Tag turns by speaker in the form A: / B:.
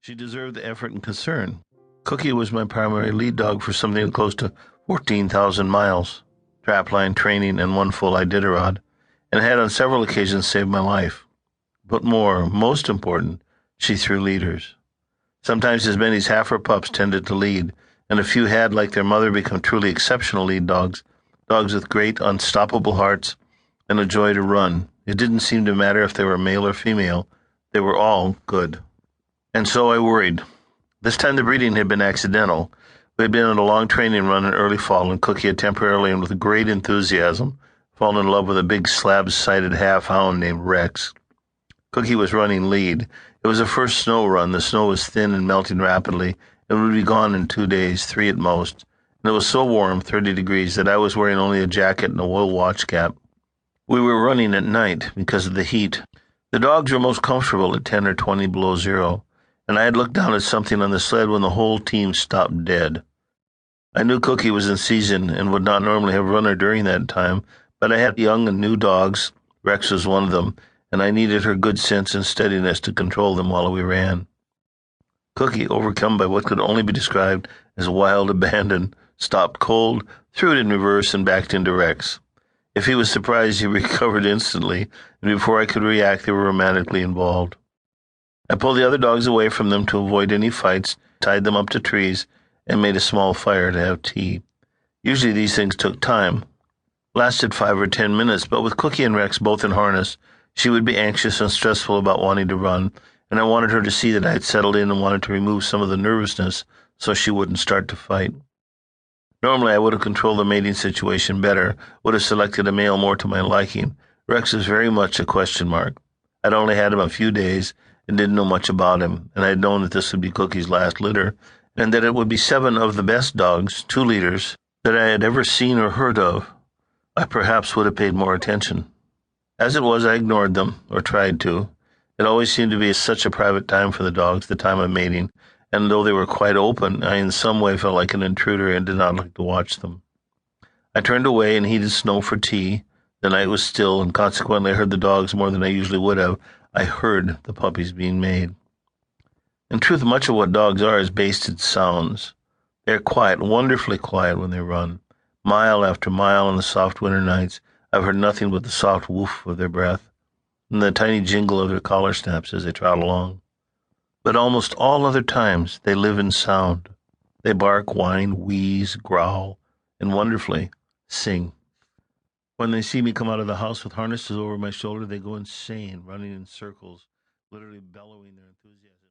A: She deserved the effort and concern. Cookie was my primary lead dog for something close to 14,000 miles, trapline training, and one full Iditarod, and had on several occasions saved my life. But most important, she threw leaders. Sometimes as many as half her pups tended to lead, and a few had, like their mother, become truly exceptional lead dogs, dogs with great, unstoppable hearts and a joy to run. It didn't seem to matter if they were male or female. They were all good. And so I worried. This time the breeding had been accidental. We had been on a long training run in early fall, and Cookie had temporarily and with great enthusiasm fallen in love with a big slab-sided half-hound named Rex. Cookie was running lead. It was a first snow run. The snow was thin and melting rapidly, and would be gone in 2 days, 3 at most. And it was so warm, 30 degrees, that I was wearing only a jacket and a wool watch cap. We were running at night because of the heat. The dogs were most comfortable at 10 or 20 below zero, and I had looked down at something on the sled when the whole team stopped dead. I knew Cookie was in season and would not normally have run her during that time, but I had young and new dogs. Rex was one of them, and I needed her good sense and steadiness to control them while we ran. Cookie, overcome by what could only be described as wild abandon, stopped cold, threw it in reverse, and backed into Rex. If he was surprised, he recovered instantly, and before I could react, they were romantically involved. I pulled the other dogs away from them to avoid any fights, tied them up to trees, and made a small fire to have tea. Usually these things took time, lasted 5 or 10 minutes, but with Cookie and Rex both in harness, she would be anxious and stressful about wanting to run, and I wanted her to see that I had settled in and wanted to remove some of the nervousness so she wouldn't start to fight. Normally I would have controlled the mating situation better, would have selected a male more to my liking. Rex is very much a question mark. I'd only had him a few days and didn't know much about him, and I had known that this would be Cookie's last litter, and that it would be 7 of the best dogs, 2 leaders, that I had ever seen or heard of. I perhaps would have paid more attention. As it was, I ignored them, or tried to. It always seemed to be such a private time for the dogs, the time of mating, and though they were quite open, I in some way felt like an intruder and did not like to watch them. I turned away and heated snow for tea. The night was still, and consequently I heard the dogs more than I usually would have. I heard the puppies being made. In truth, much of what dogs are is basted sounds. They are quiet, wonderfully quiet when they run. Mile after mile on the soft winter nights, I've heard nothing but the soft woof of their breath and the tiny jingle of their collar snaps as they trot along. But almost all other times they live in sound. They bark, whine, wheeze, growl, and wonderfully sing. When they see me come out of the house with harnesses over my shoulder, they go insane, running in circles, literally bellowing their enthusiasm.